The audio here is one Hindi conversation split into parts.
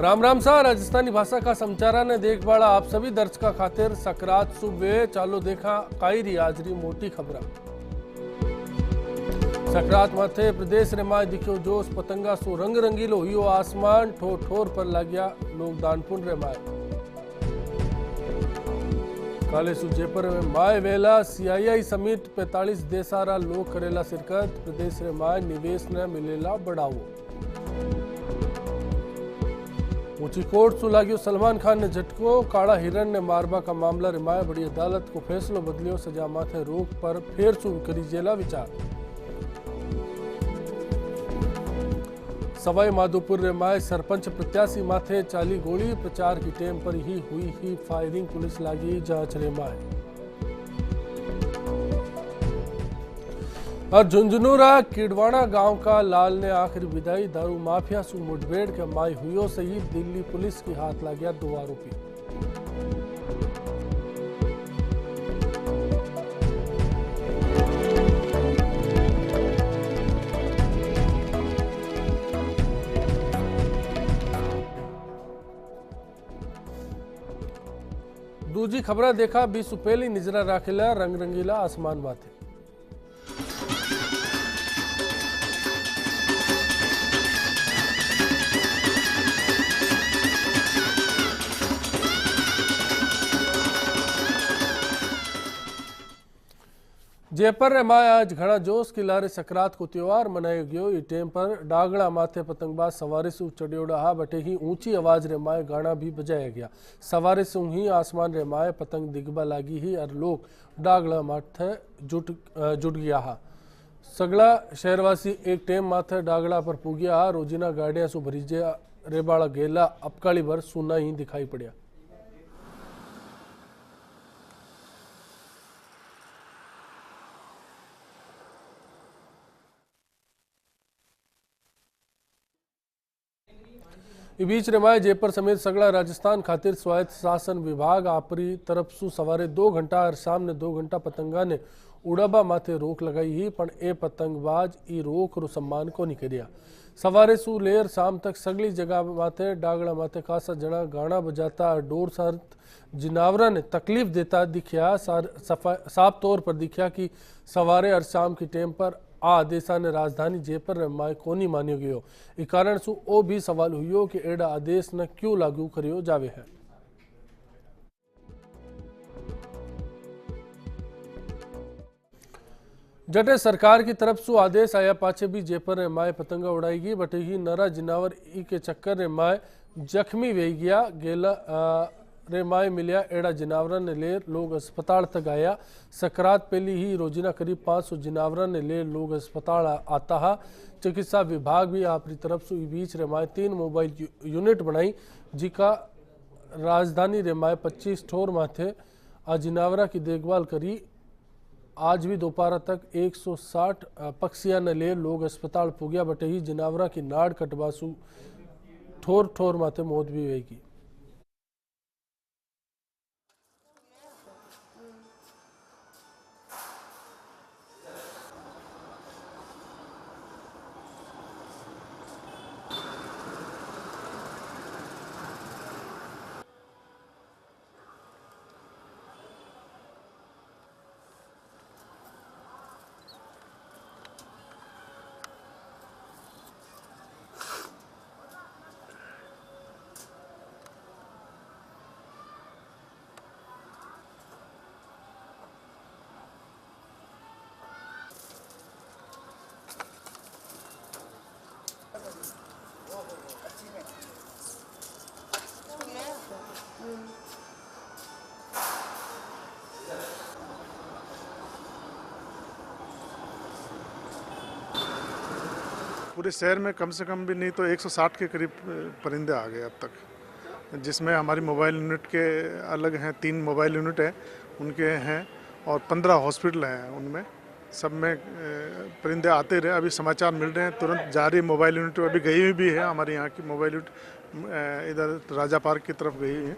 राम राम सा राजस्थानी भाषा का समाचारा ने देख बाड़ा आप सभी दर्शका खातिर सकरात सुबह चालो देखा कायरी हाजरी मोटी खबरा। सकरात माथे प्रदेश रे माय दिखो जोश पतंगा सो रंग रंगीलो हुयो आसमान ठोर ठोर पर लाग्या लोग दानपुन रे माय। काले सुजेपर में माय वेला सीआईआई समिट 45 देसारा लोग करेला शिरकत प्रदेश रे माय निवेश ने मिलेला बढ़ावो। ऊंची कोर्ट सु लाग्यो सलमान खान ने झटको काला हिरण ने मारबा का मामला रिमाय बड़ी अदालत को फैसलो बदलियो सजा माथे रोक पर फेर सु करी जेला विचार। सवाई माधोपुर रिमाय सरपंच प्रत्याशी माथे चाली गोली प्रचार की टेम पर ही हुई फायरिंग पुलिस लागी जांच रिमाय। और झुंझुनूरा किडवाना गांव का लाल ने आखिरी विदाई दारू माफिया सु मुठभेड़ के माई हुई सही दिल्ली पुलिस की हाथ ला गया 2 आरोपी। दूजी खबरा देखा 20 पहली निजरा राखेला रंग रंगीला आसमान माथे। जयपुर रे माय आज घना जोश की लारे सकरात को त्योहार मनायो गयो। ई टेम पर डागड़ा माथे पतंगबाज सवारी से चढ़ियोड़ा हा बटे ही ऊंची आवाज रे माय गाना भी बजाया गया। सवारी से ही आसमान रे माय पतंग दिखबा लागी ही और लोग डागड़ा माथे जुट गया हा। सगला शहरवासी एक टेम माथे डागड़ा पर पुगिया हा। रोजीना गाड़ियां सु भरीजे रेबाड़ा गेला अपकाली भर सुना ही दिखाई पड़िया। इस बीच रिमाय जयपुर समेत सगड़ा राजस्थान खातिर स्वायत्त शासन विभाग आपरी तरफ सु सवारे 2 घंटा और सामने 2 घंटा पतंगा ने उड़ाबा माथे रोक लगाई ही पण ए पतंगबाज ई रोक रो सम्मान को नहीं करिया। सवारे सु लेर शाम तक सगली जगह माथे डागड़ा माथे खासा जना गाना बजाता और डोर साथ जिनावरा ने तकलीफ देता दिखिया। साफ तौर पर दिखिया कि सवारे और शाम की टेम पर आदेशा ने राजधानी जयपुर रे माय कोनी मान्यो गयो। ई कारण सु ओ भी सवाल हुयो कि एड़ा आदेश न क्यों लागू करियो जावे है। जटे सरकार की तरफ सु आदेश आया पाछे भी जयपुर रे माय पतंगा उड़ाएगी बटे ही नरा जिनावर ई के चक्कर रे माय जख्मी वे गया गेला रे माय मिलिया एड़ा जिनावरा ने ले लोग अस्पताल तक आया। सकरात पहली ही रोजीना करीब 500 जिनावरा ने ले लोग अस्पताल आता हा। चिकित्सा विभाग भी अपनी तरफ से बीच रेमाय 3 मोबाइल यूनिट बनाई जिका राजधानी रेमाय 25 ठोर माथे आ जिनावरा की देखभाल करी। आज भी दोपहर तक 160 पक्षियां ने ले लोग अस्पताल पुगिया बटे ही जिनावरा की नाड़ कटवासु ठोर ठोर माथे मौत भी हुई। पूरे शहर में कम से कम भी नहीं तो 160 के करीब परिंदे आ गए अब तक, जिसमें हमारी मोबाइल यूनिट के अलग हैं, 3 मोबाइल यूनिट हैं उनके हैं और 15 हॉस्पिटल हैं। उनमें सब में परिंदे आते रहे। अभी समाचार मिल रहे हैं तुरंत जा रही मोबाइल यूनिट अभी गई हुई भी है। हमारे यहाँ की मोबाइल यूनिट इधर राजा पार्क की तरफ गई है।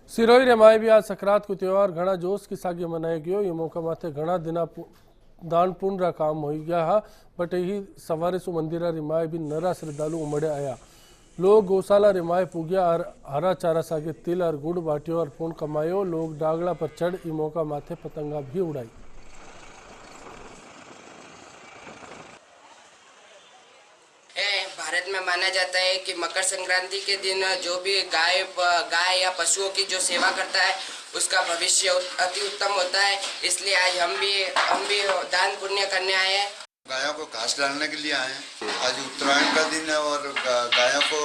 सिरोही रेमाय भी आज सकरात को त्योहार घना जोश की सागे मनाया गयो। ये मौका माथे घना दिना दान पुण्य रा काम हो गया हा बट ही सवारे सु मंदिरा रिमाय भी नरा श्रद्धालु उमड़े आया। लोग गौशाला रे माए पूग्या और हरा चारा सागे तिल और गुड़ बाटियो और पुण्य कमायो। लोग डागला पर चढ़ ई मौका माथे पतंगा भी उड़ाई। भारत में माना जाता है कि मकर संक्रांति के दिन जो भी गाय या पशुओं की जो सेवा करता है उसका भविष्य अति उत्तम होता है। इसलिए आज हम भी दान पुण्य करने आए हैं। गायों को घास डालने के लिए आए हैं। आज उत्तरायण का दिन है और गायों को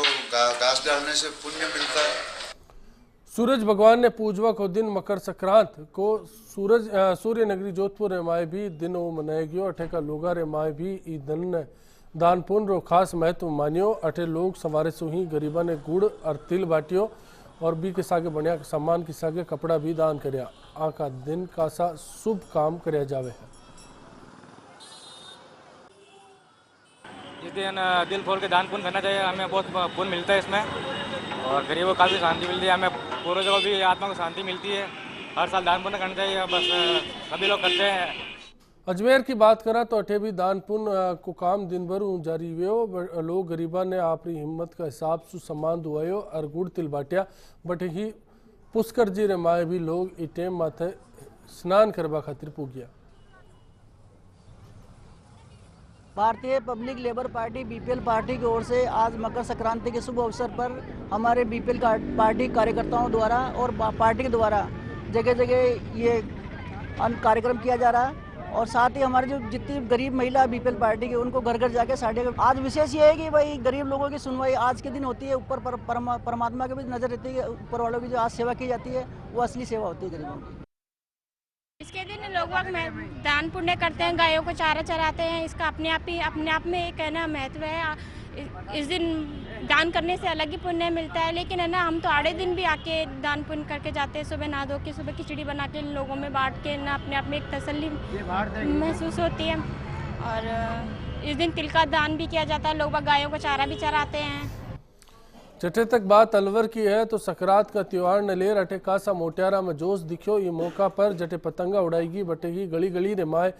घास डालने से पुण्य मिलता है। सूरज भगवान ने पूजवा को दिन मकर संक्रांत को सूर्य नगरी जोधपुर रे माए भी दिन वो मनाए गयो। अठे का लोगा रे माए भी ई दिन ने दान पुण्य रो खास महत्व मानियो। अठे लोग सवारे सु ही गरीबा ने गुड़ और तिल बाटियो और बी के सागे बढ़िया सम्मान के सागे कपड़ा भी दान करया। आ का दिन का सा शुभ काम करया जावे है। इस दिन दिल खोल के दान पुण्य करना चाहिए, हमें बहुत पुण्य मिलता है इसमें और गरीबों को काफ़ी शांति मिलती है। हमें पूर्वजों को भी आत्मा को शांति मिलती है। हर साल दान पुण्य करना चाहिए, बस सभी लोग करते हैं। अजमेर की बात करा तो अठे भी दान पुण्य को काम दिन भर जारी हुए। लोग गरीबा ने अपनी हिम्मत का हिसाब से सम्मान दुआयो और गुड़ तिल बाटिया। बट ही पुष्कर जी रे माए भी लोग ई टेम माथे स्नान करवा खातिर पूगिया। भारतीय public labour party BPL party की ओर से आज मकर संक्रांति के शुभ अवसर पर हमारे बीपीएल पार्टी कार्यकर्ताओं द्वारा और पार्टी के द्वारा जगह जगह ये कार्यक्रम किया जा रहा है। और साथ ही हमारे जो जितनी गरीब महिला बीपीएल पार्टी की उनको घर घर जाके साढ़े आज विशेष ये है कि भाई गरीब लोगों की सुनवाई आज के दिन होती है। ऊपर परमात्मा की भी नजर रहती है। ऊपर वालों की जो आज सेवा की जाती है वो असली सेवा होती है गरीबों की। इसके दिन लोग दान पुण्य करते हैं, गायों को चारा चराते हैं। इसका अपने आप में एक है ना महत्व है। इस दिन दान करने से अलग ही पुण्य मिलता है। लेकिन है ना हम तो आड़े दिन भी आके दान पुण्य करके जाते हैं। सुबह नहा धो के सुबह खिचड़ी बना के लोगों में बांट के ना अपने आप में एक तसल्ली महसूस होती है। और इस दिन तिल का दान भी किया जाता है। लोग गायों को चारा भी चराते हैं। जटे तक बात अलवर की है तो सकरात का त्योहार नलेर अटे कासा मोटियारा में जोश दिखो। ये मौका पर जटे पतंगा उड़ाएगी बटेगी गली गली रे माए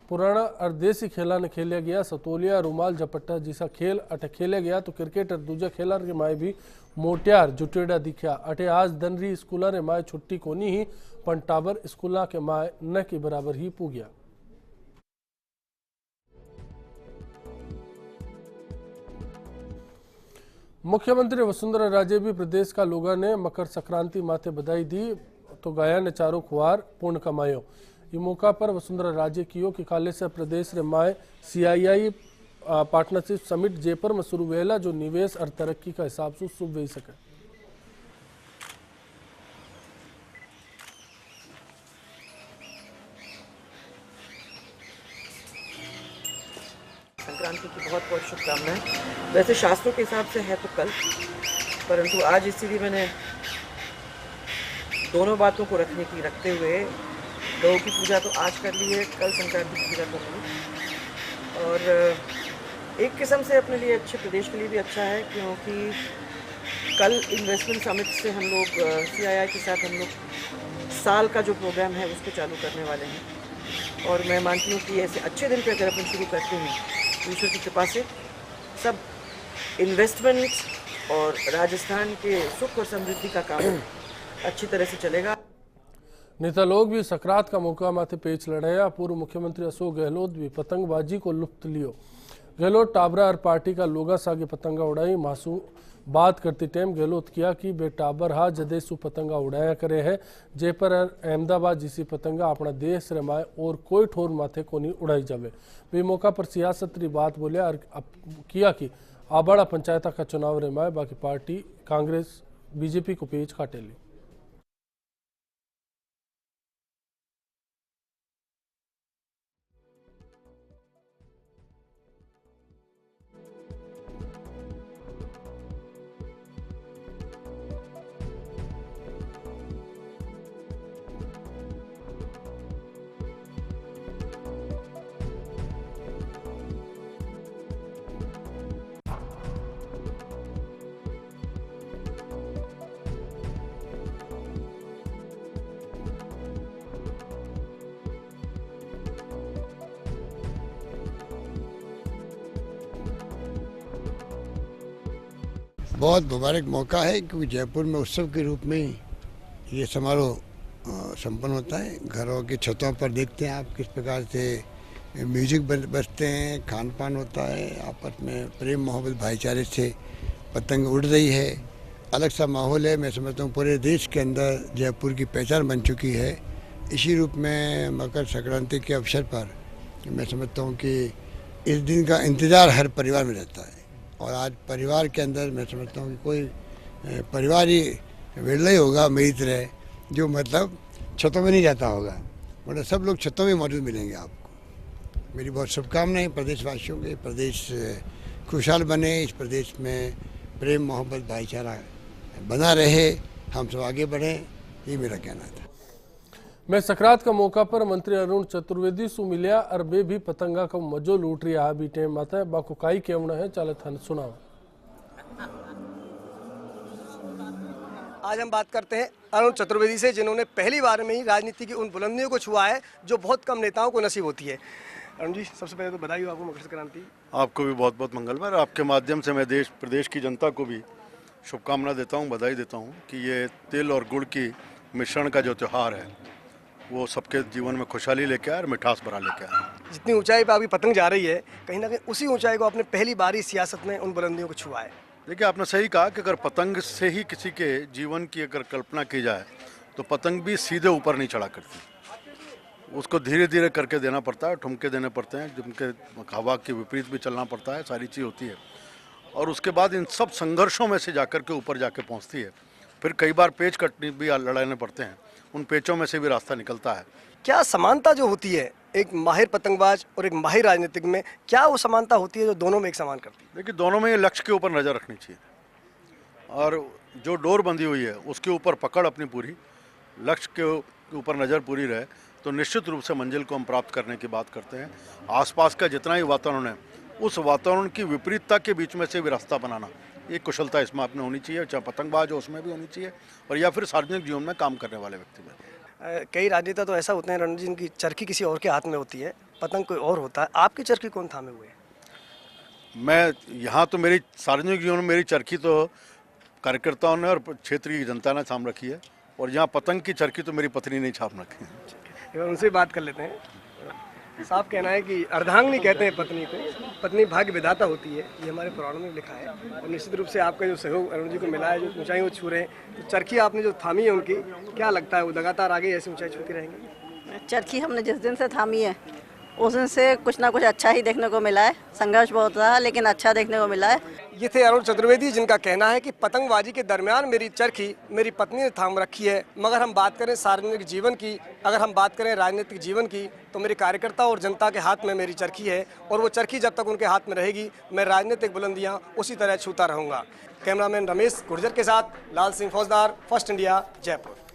पुराना और देसी खेला ने खेला गया। सतोलिया रुमाल झपट्टा जैसा खेल अटे खेला गया तो क्रिकेट और दूजा खेला के माए भी मोटियार जुटेड़ा दिखा। अटे आज दनरी स्कूला रे माए छुट्टी कोनी ही पण टाबर स्कूला के माए न के बराबर ही पूग्या। मुख्यमंत्री वसुंधरा राजे भी प्रदेश का लोगों ने मकर संक्रांति माथे बधाई दी तो गाया ने चारों खुआर पुण्य कमायो। ये मौका पर वसुंधरा राजे कियो कि काले से प्रदेश रे माए CII पार्टनरशिप समिट जयपुर में शुरू वेला जो निवेश और तरक्की का हिसाब से शुभ वे सके। संक्रांति की बहुत बहुत शुभकामनाएं। वैसे शास्त्रों के हिसाब से है तो कल, परंतु आज इसीलिए मैंने दोनों बातों को रखते हुए गौ की पूजा तो आज कर ली है, कल संक्रांति की पूजा करूँगी। और एक किस्म से अपने लिए अच्छे, प्रदेश के लिए भी अच्छा है क्योंकि कल इन्वेस्टमेंट समिट से हम लोग CII के साथ हम लोग साल का जो प्रोग्राम है उसको चालू करने वाले हैं। और मैं मानती हूँ कि ऐसे अच्छे दिन पे अगर अपन शुरू करते हैं तो ईश्वर की कृपा से सब इन्वेस्टमेंट और राजस्थान के सुख और समृद्धि का काम अच्छी तरह से चलेगा। नेता लोग भी सकरात का मौका माथे पेच लड़ाया। पूर्व मुख्यमंत्री अशोक गहलोत भी पतंगबाजी को लुत्फ लियो। गहलोत टाबरा और पार्टी का लोगा सागे पतंगा उड़ाई। मासूम बात करती टाइम गहलोत किया कि बे टाबर हा जदेसु पतंगा उड़ाया करे है जे पर अहमदाबाद जिसी पतंगा अपना देश रमाए और कोई ठोर माथे को नहीं उड़ाई जावे। वे मौका पर सियासत री बात बोलिया और किया कि आबाड़ा पंचायत का चुनाव रमाए बाकी पार्टी कांग्रेस BJP को पेच काटे ली। बहुत मुबारक मौका है क्योंकि जयपुर में उत्सव के रूप में ये समारोह संपन्न होता है। घरों की छतों पर देखते हैं आप किस प्रकार से म्यूजिक बजते हैं, खान पान होता है, आपस में प्रेम मोहब्बत भाईचारे से पतंग उड़ रही है। अलग सा माहौल है। मैं समझता हूँ पूरे देश के अंदर जयपुर की पहचान बन चुकी है। इसी रूप में मकर संक्रांति के अवसर पर मैं समझता हूँ कि इस दिन का इंतज़ार हर परिवार में रहता है और आज परिवार के अंदर मैं समझता हूँ कि कोई परिवार ही वेला ही होगा मेरी तरह जो मतलब छतों में नहीं जाता होगा, मतलब सब लोग छतों में मौजूद मिलेंगे आपको। मेरी बहुत शुभकामनाएं प्रदेशवासियों के। प्रदेश खुशहाल बने, इस प्रदेश में प्रेम मोहब्बत भाईचारा बना रहे, हम सब आगे बढ़ें, ये मेरा कहना था। मैं सकरात का मौका पर मंत्री अरुण चतुर्वेदी सु मिलिया और बे भी पतंगा का मजो लूट रहा बी टाइम माता बाको काई केवना है चाले थाने सुनाओ। आज हम बात करते हैं अरुण चतुर्वेदी से, जिन्होंने पहली बार में ही राजनीति की उन बुलंदियों को छुआ है जो बहुत कम नेताओं को नसीब होती है। अरुण जी, सबसे पहले तो बधाई हो आपको मकर संक्रांति। आपको भी बहुत बहुत मंगलमय। आपके माध्यम से मैं देश प्रदेश की जनता को भी शुभकामना देता हूँ, बधाई देता हूँ कि ये तिल और गुड़ की मिश्रण का जो त्यौहार है वो सबके जीवन में खुशहाली लेके आए और मिठास भरा लेके आए। जितनी ऊंचाई पर अभी पतंग जा रही है, कहीं ना कहीं उसी ऊंचाई को आपने पहली बार ही सियासत में उन बुलंदियों को छुआ है। देखिए, आपने सही कहा कि अगर पतंग से ही किसी के जीवन की अगर कल्पना की जाए तो पतंग भी सीधे ऊपर नहीं चढ़ा करती, उसको धीरे धीरे करके देना पड़ता है, ठुमके देने पड़ते हैं, जिनके हवा के विपरीत भी चलना पड़ता है, सारी चीज़ होती है और उसके बाद इन सब संघर्षों में से जाकर के ऊपर जाके पहुंचती है। फिर कई बार पेच कटनी भी लड़ाने पड़ते हैं, उन पेचों में से भी रास्ता निकलता है। क्या समानता जो होती है एक माहिर पतंगबाज और एक माहिर राजनीतिक में, क्या वो समानता होती है जो दोनों में एक समान करती है? देखिए, दोनों में ये लक्ष्य के ऊपर नज़र रखनी चाहिए और जो डोर बंधी हुई है उसके ऊपर पकड़ अपनी पूरी, लक्ष्य के ऊपर नज़र पूरी रहे तो निश्चित रूप से मंजिल को हम प्राप्त करने की बात करते हैं। आसपास का जितना ही वातावरण है उस वातावरण की विपरीतता के बीच में से भी रास्ता बनाना, एक कुशलता इसमें आपने होनी चाहिए, चाहे पतंगबाज हो उसमें भी होनी चाहिए और या फिर सार्वजनिक जीवन में काम करने वाले व्यक्ति में। कई राजनेता तो ऐसा होते हैं रणजी, जिनकी चरखी किसी और के हाथ में होती है, पतंग कोई और होता है, आपकी चरखी कौन थामे हुए? मैं यहाँ तो मेरी सार्वजनिक जीवन में मेरी चरखी तो कार्यकर्ताओं ने और क्षेत्र की जनता ने थाम रखी है और यहाँ पतंग की चरखी तो मेरी पत्नी ने थाम रखी है। उनसे बात कर लेते हैं। साफ कहना है कि अर्धांगिनी कहते हैं पत्नी को, पत्नी भाग्य विधाता होती है, ये हमारे पुराणों में लिखा है और निश्चित रूप से आपका जो सहयोग अरुण जी को मिला है, जो ऊंचाई वो छू रहे हैं, तो चरखी आपने जो थामी है उनकी, क्या लगता है वो लगातार आगे ऐसी ऊंचाई छूती रहेंगी? चरखी हमने जिस दिन से थामी है उस दिन से कुछ ना कुछ अच्छा ही देखने को मिला है। संघर्ष बहुत रहा लेकिन अच्छा देखने को मिला है। ये थे अरुण चतुर्वेदी, जिनका कहना है कि पतंगबाजी के दरमियान मेरी चरखी मेरी पत्नी ने थाम रखी है। मगर हम बात करें सार्वजनिक जीवन की, अगर हम बात करें राजनीतिक जीवन की, तो मेरे कार्यकर्ता और जनता के हाथ में मेरी चरखी है और वो चरखी जब तक उनके हाथ में रहेगी मैं राजनीतिक बुलंदियाँ उसी तरह छूता रहूँगा। कैमरामैन रमेश गुर्जर के साथ लाल सिंह फौजदार, फर्स्ट इंडिया, जयपुर।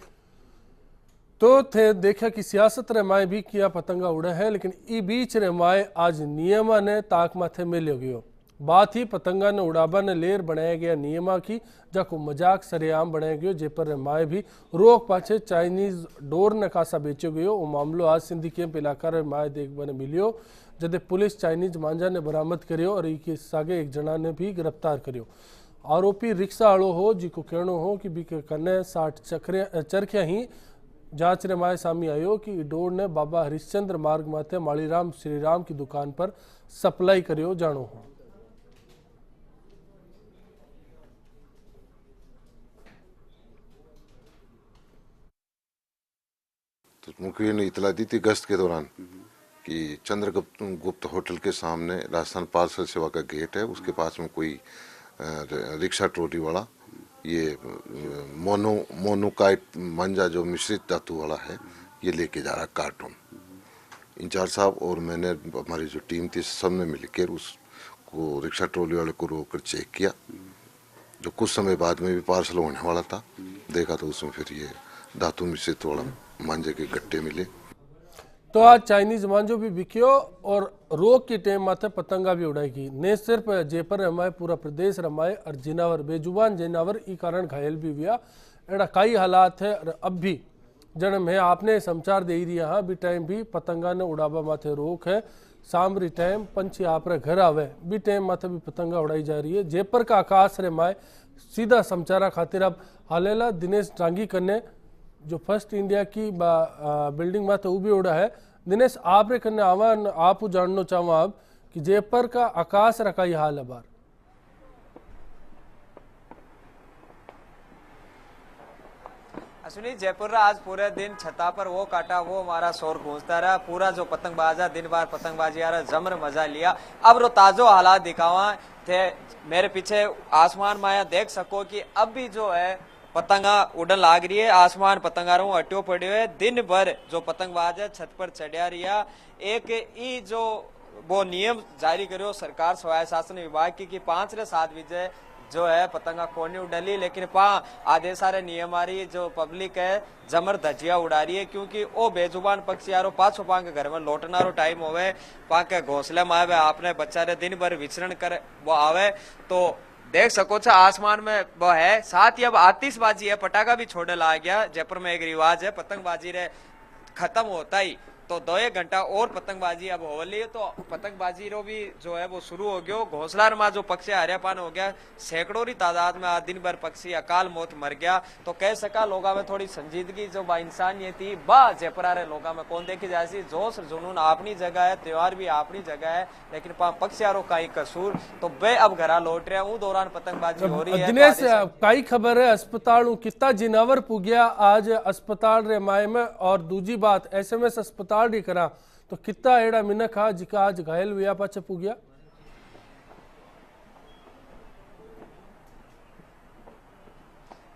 तो थे देखा कि सियासत रे माए भी किया पतंगा उड़े है, लेकिन ई बीच रे माए आज नियमा ने ताक माथे मिल गयो। बात ही पतंगा ने उड़ाबा ने लेर बनाया गया नियमा की, जाको मजाक सरेआम बनाया गयो, जे पर माए भी रोक पाछे चाइनीज डोर ने कासा बेचो गयो। वो मामलो आज सिंधी कैंप इलाका रे माए देखने मिलियो, जदे पुलिस चाइनीज मांझा ने बरामद करियो और इके सागे एक जना ने भी गिरफ्तार करियो। आरोपी रिक्शा वालो हो, जिको कहनो हो कि बी कने 60 चरखिया ही जांच रे माए सामी आयो कि डोर ने बाबा हरिश्चंद्र मार्ग माथे मालीराम श्रीराम की दुकान पर सप्लाई करियो जानो हो। तो मुखिया ने इतला दी थी गश्त के दौरान कि चंद्रगुप्त होटल के सामने राजस्थान पार्सल सेवा का गेट है, उसके पास में कोई रिक्शा ट्रॉली वाला ये मोनोकाइट मंजा जो मिश्रित धातु वाला है ये लेके जा रहा कार्टून। इंचार्ज साहब और मैंने, हमारी जो टीम थी, सबने मिलकर उसको रिक्शा ट्रॉली वाले को रोक कर चेक किया। जो कुछ समय बाद में भी पार्सल होने वाला था, देखा तो उसमें फिर ये धातु मिश्रित वाला मांझे के गट्टे मिले। तो आज चाइनीज मांझो भी बिकियो और रोक की टेम माथे पतंगा भी उड़ाएगी। ने सिर्फ जेपर रमाए, पूरा प्रदेश रमाए और जिनावर बेजुबान जिनावर ई कारण घायल भी हुआ। एड़ा कई हालात है और अब भी जन में आपने समाचार दे दिया हाँ भी टाइम भी पतंगा ने उड़ाबा माथे रोक है। सामरी टाइम पंछी आप रे घर आवे भी टाइम माथे भी पतंगा उड़ाई जा रही है। जेपर का आकाश रे माए सीधा समाचारा खातिर अब हालेला दिनेश डांगी कन्ने जो फर्स्ट इंडिया की बिल्डिंग में उभी उड़ा है। दिनेश आप रे कन्ने आवान आप जानना चाहूँ आप कि जयपुर का आकाश रखा ये हाल है बार। अश्विनी, जयपुर आज पूरे दिन छता पर वो काटा वो हमारा शोर गूंजता रहा। पूरा जो पतंगबाजा दिन बार पतंगबाजी आ रहा जमर मजा लिया। अब रो ताजो हालात दिखावा थे मेरे पीछे आसमान माया देख सको कि अब भी जो है पतंगा उड़न लाग रही है। आसमान पतंगारों अट्यो पड़े हुए दिन भर जो पतंगबाज है छत पर चढ़िया रिया। एक ई जो वो नियम जारी करो सरकार स्वायत्त शासन विभाग की कि 5 से 7 बजे जो है पतंगा कोनी उड़ली, लेकिन आधे सारे नियम आ रही है जो पब्लिक है जमर धजिया उड़ा रही है क्योंकि वो बेजुबान पक्षी यारो पाछो पांग घर में लौटना रो टाइम होवे पाके घोंसले में आवे आपने बच्चा रे दिन भर विचरण कर वो आवे तो देख सको छे आसमान में वो है। साथ ही अब आतिशबाजी है, पटाखा भी छोड़े ला गया। जयपुर में एक रिवाज है पतंगबाजी रे खत्म होता ही तो 2-1 घंटा और पतंगबाजी अब होली है तो पतंगबाजी रो भी जो है वो शुरू हो गयो। घोंसला में जो पक्षी हरियापान हो गया, सैकड़ों की तादाद में दिन भर पक्षी अकाल मौत मर गया। तो कह सका लोगा में थोड़ी संजीदगी जो बा इंसानियत थी बा जयपुरा रे लोगा में कौन देखी जाए। जोश जुनून अपनी जगह है, त्योहार भी अपनी जगह है, लेकिन पक्षियारों का ही कसूर तो बे अब घरा लौट रहे हैं। दौरान पतंगबाजी हो रही है। दिनेश कई खबर है अस्पताल कितना जिनावर पुगिया आज अस्पताल रे माए में, और दूजी बात SMS अस्पताल डी करा तो कितना एड़ा मिनक हा जिका आज घायल हुआ पाचे पुगिया।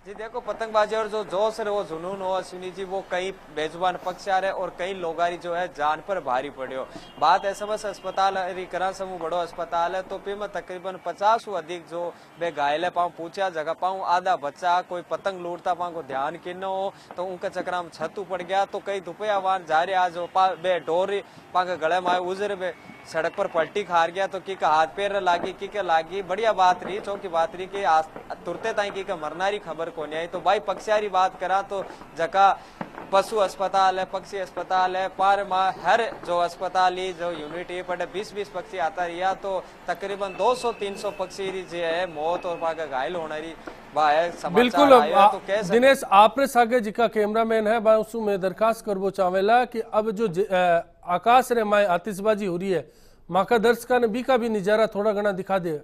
जी देखो पतंगबाजी और जो जोश है वो जुनून हो अश्विनी जी वो कई बेजुबान पक्षी आ रहे और कई लोगारी जो है जान पर भारी पड़े हो। बात SMS अस्पताल करा समूह बड़ो अस्पताल है तो में तकरीबन 50 से अधिक जो बे घायल है पाऊँ पूछा जगह पाऊँ आधा बच्चा कोई पतंग लूटता पाऊँ को ध्यान कि न हो तो उनके चक्रा में छत पड़ गया तो कई दुपया वाहन जा रहे आज बे डोरी पाके गले में उजर बे सड़क पर पलटी खार गया तो की का हाथ पैर लागी की के लागी बढ़िया बात रही चौकी बात रही कि तुरते ताई की का मरनारी खबर को नहीं आई। तो भाई पक्षियारी बात करा तो जका पशु अस्पताल है, पक्षी अस्पताल है, पर हर जो अस्पताल ही जो यूनिट है पर 20-20 पक्षी आता रिया तो तकरीबन 200-300 पक्षी जो है मौत और पाके घायल होने रही बिल्कुल। तो दिनेश आपरे सागे जिका कैमरामैन है उसमें मैं दरखास्त करबो चावेला कि अब जो आकाश रे माए आतिशबाजी हो रही है माँ का दर्शका ने बी का भी नजारा थोड़ा घना दिखा दे।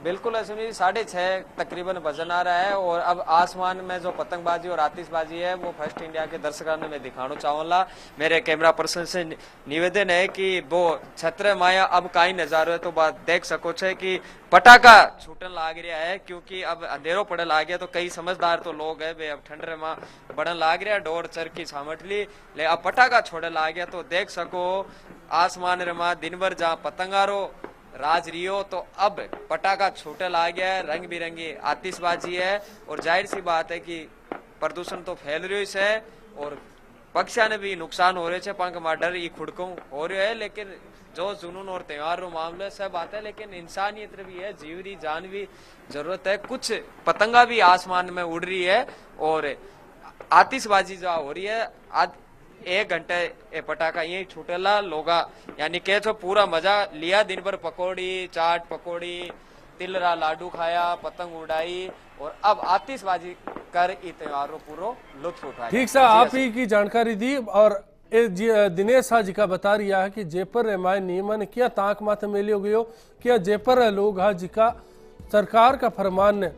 बिल्कुल अश्विनी 6:30 तकरीबन बजन आ रहा है और अब आसमान में जो पतंगबाजी और आतिशबाजी है वो फर्स्ट इंडिया के दर्शकों ने मैं दिखाना चाहूंगा। मेरे कैमरा पर्सन से निवेदन है कि वो छत्र माया अब काई नजारो है तो बात देख सको छे कि पटाखा छूटन लाग रहा है क्योंकि अब अंधेरो पड़े लाग गया तो कई समझदार तो लोग है वे अब ठंडरे में बढ़न लाग रहा है डोर चरखी सामट ली ले अब पटाखा छोड़े लाग गया तो देख सको आसमान रे मां दिन भर जहाँ पतंगारो राज रियो तो अब पटाखा छूटे ला गया है, रंग बिरंगी आतिशबाजी है और जाहिर सी बात है कि प्रदूषण तो फैल रही है और पक्षा ने भी नुकसान हो रहे पंख में डर ई खुड़कों हो रहे है। लेकिन जो जुनून और त्योहार मामले सब बात है लेकिन इंसानियत भी है, जीवरी जान भी जरूरत है। कुछ पतंगा भी आसमान में उड़ रही है और आतिशबाजी जो हो रही है 1 घंटे ए पटाखा यही छूटेला लोगा यानी के तो पूरा मजा लिया दिन भर पकौड़ी चाट पकौड़ी तिलरा लाडू खाया पतंग उड़ाई और अब आतिशबाजी कर त्योहारों पूरा लुत्फ उठाया। ठीक सा आप ही की जानकारी दी और दिनेश हा जी का बता रिया है कि जयपुर रेमाय नियमन क्या ताक माथे मेली हो गयो क्या जयपुर लोग हा जी का सरकार का फरमान ने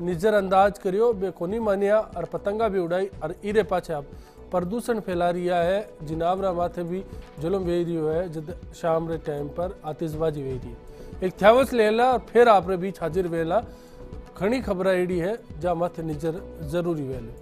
नजरअंदाज करियो बेकोनी मानिया और पतंगा भी उड़ाई और इरे पाछे आप प्रदूषण फैला रिया है। जिनावरा माथे भी जुलम वे रियो है जब शाम रे टाइम पर आतिशबाजी वे रही है। एक थ्यावस लेला और फिर आप रे बीच हाजिर वेला घनी खबर एडी है जा माथे नजर जरूरी वेले।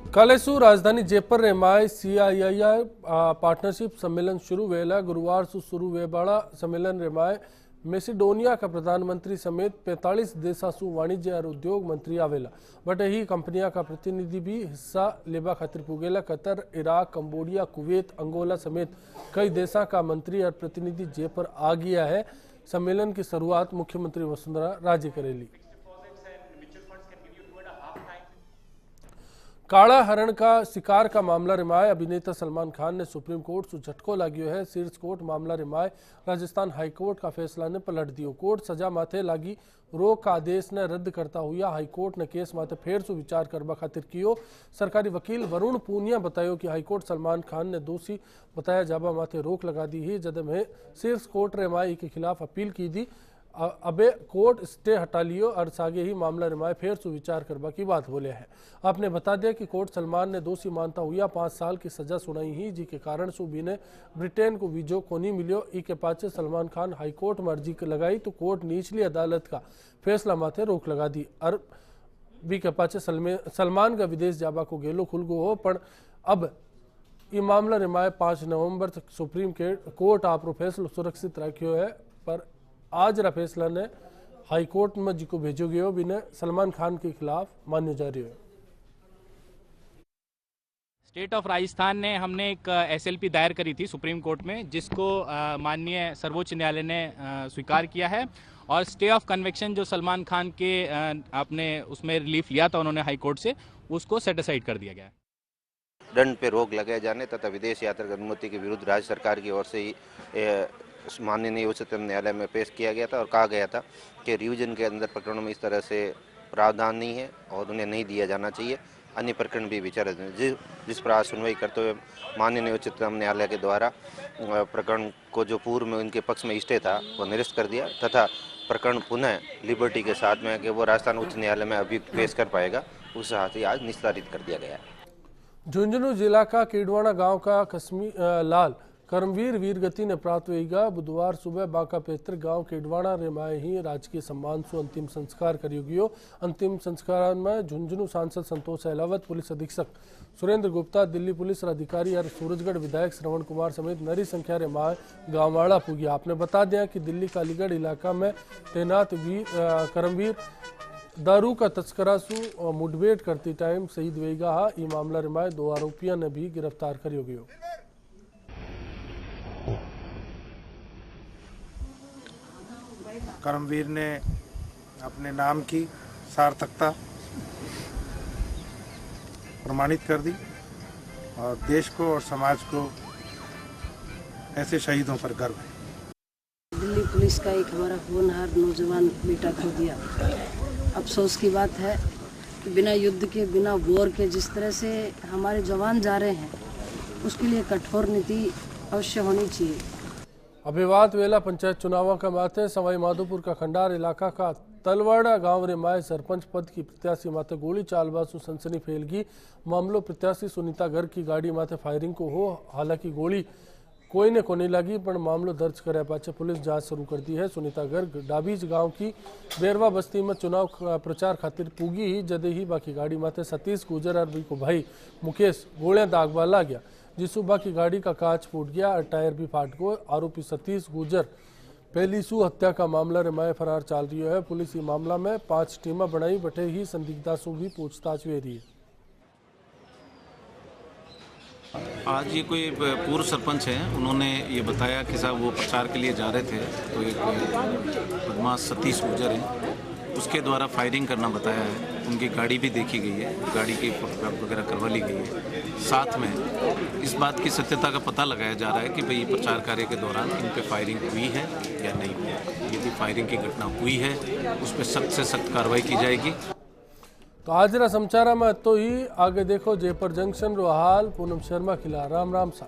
कालेसू राजधानी जयपुर रे माय CII पार्टनरशिप सम्मेलन शुरू वेला गुरुवार से शुरू वे बड़ा सम्मेलन रे माय मेसिडोनिया का प्रधानमंत्री समेत 45 देशासु वाणिज्य और उद्योग मंत्री आवेला बट यही कंपनिया का प्रतिनिधि भी हिस्सा लेबा खातिर पुगेला। Qatar, Iraq, Cambodia, Kuwait, Angola समेत कई देशों का मंत्री और प्रतिनिधि जे पर आ गया है। सम्मेलन की शुरुआत मुख्यमंत्री वसुंधरा राजे करेली। काला हरण का शिकार का मामला रिमाय अभिनेता सलमान खान ने सुप्रीम कोर्ट से झटको लाग्यो है। शीर्ष कोर्ट मामला रिमाय राजस्थान हाईकोर्ट का फैसला ने पलट दियो। कोर्ट सजा माथे लागी रोक का आदेश ने रद्द करता हुआ हाईकोर्ट ने केस माथे फेर से विचार करवा खातिर कियो। सरकारी वकील वरुण पूनिया बतायो कि हाईकोर्ट सलमान खान ने दोषी बताया जाबा माथे रोक लगा दी ही। जद में शीर्ष कोर्ट रिमाय के खिलाफ अपील की दी। अबे कोर्ट स्टे हटा लियो और सागे ही मामला रिमाय फेर से विचार करवा की बात बोले है। आपने बता दिया कि कोर्ट सलमान ने दोषी मानता हुआ 5 साल की सजा सुनाई ही, जी के कारण सूबी ने ब्रिटेन को वीजो को नहीं मिलियो। ई के पाचे सलमान खान हाईकोर्ट में अर्जी लगाई तो कोर्ट निचली अदालत का फैसला माथे रोक लगा दी और बी के पाचे सलमान का विदेश जाबा को गेलो खुल गो हो। पर अब ये मामला रिमाय 5 नवंबर तक सुप्रीम कोर्ट आपरो फैसलो सुरक्षित रखियो है। पर आज रा फैसला ने हाईकोर्ट में जिको भेजो गयो बिना सलमान खान के खिलाफ मान्य जा रही है। स्टेट ऑफ राजस्थान ने हमने एक एसएलपी दायर करी थी सुप्रीम कोर्ट में, जिसको माननीय सर्वोच्च न्यायालय ने स्वीकार किया है और स्टे ऑफ कन्विक्शन जो सलमान खान के आपने उसमें रिलीफ लिया था उन्होंने हाई कोर्ट से, उसको सेट असाइड कर दिया गया है। दंड पे रोक लगाए जाने तथा विदेश यात्रा की अनुमति के विरुद्ध राज्य सरकार की ओर से ही माननीय उच्चतम न्यायालय में पेश किया गया था और कहा गया था कि रिवीजन के अंदर प्रकरणों में इस तरह से प्रावधान नहीं है और उन्हें नहीं दिया जाना चाहिए। अन्य प्रकरण भी विचारित हैं, जिस पर आज सुनवाई करते हुए माननीय उच्चतम न्यायालय के द्वारा प्रकरण को जो पूर्व में उनके पक्ष में स्टे था वो निरस्त कर दिया तथा प्रकरण पुनः लिबर्टी के साथ में कि वो राजस्थान उच्च न्यायालय में अभी पेश कर पाएगा, उस साथ ही आज निस्तारित कर दिया गया है। झुंझुनू जिला का केडवाना गांव का कश्मीर लाल कर्मवीर वीरगति ने प्राप्त हुईगा। बुधवार सुबह बांका पैतृक गांव केडवाना रेमाए ही राजकीय सम्मान से अंतिम संस्कार करियो गयो। अंतिम संस्कार में झुंझुनू सांसद संतोष अहलावत, पुलिस अधीक्षक सुरेंद्र गुप्ता, दिल्ली पुलिस अधिकारी और सूरजगढ़ विधायक श्रवण कुमार समेत नरी संख्या रेमाए गांववाड़ा पुगिया। आपने बता दिया कि दिल्ली का अलीगढ़ इलाका में तैनात कर्मवीर दारू का तस्करा सु मुठभेड़ करती टाइम शहीद वेगा। ये मामला रिमाए 2 आरोपियों ने भी गिरफ्तार करियो गयो। कर्मवीर ने अपने नाम की सार्थकता प्रमाणित कर दी और देश को और समाज को ऐसे शहीदों पर गर्व है। दिल्ली पुलिस का एक हमारा होनहार नौजवान बेटा खो दिया। अफसोस की बात है कि बिना युद्ध के, बिना वॉर के जिस तरह से हमारे जवान जा रहे हैं, उसके लिए कठोर नीति अवश्य होनी चाहिए। अभिवाद वेला पंचायत चुनावों का माथे सवाई माधोपुर का खंडार इलाका का तलवाड़ा गांव रे माए सरपंच पद की प्रत्याशी माथे गोली चालबाजू सनसनी फैलगी। मामलो प्रत्याशी सुनीता गर्ग की गाड़ी माथे फायरिंग को हो। हालांकि गोली कोई ने को नहीं लगी, पर मामलो दर्ज करे पाछे पुलिस जांच शुरू कर दी है। सुनीता गर्ग डाबीज गांव की बेरवा बस्ती में चुनाव प्रचार खातिर पूगी ही जदे ही बाकी गाड़ी माथे सतीश गुजर और को भाई मुकेश गोलियां दागबा ला गया, जिसु बाकी गाड़ी का कांच फूट गया और टायर भी फाट गयो। आरोपी सतीश गुजर पहली सु हत्या का मामला रिमाए फरार चाल रही है। पुलिस इस मामला में 5 टीमें बनाई बटे ही संदिग्धा सु भी पूछताछ वे रही है। आज ये कोई पूर्व सरपंच हैं, उन्होंने ये बताया कि साहब वो प्रचार के लिए जा रहे थे तो एक बदमाश सतीश गुजर है, उसके द्वारा फायरिंग करना बताया है। उनकी गाड़ी भी देखी गई है, गाड़ी की फोटोग्राफ वगैरह करवा ली गई है। साथ में इस बात की सत्यता का पता लगाया जा रहा है कि भाई प्रचार कार्य के दौरान इन पे फायरिंग हुई है या नहीं हुई है। यदि फायरिंग की घटना हुई है उस पर सख्त से सख्त कार्रवाई की जाएगी। तो आज समाचार में तो ही आगे देखो जयपुर जंक्शन रो हाल। पूनम शर्मा खिला राम राम सा।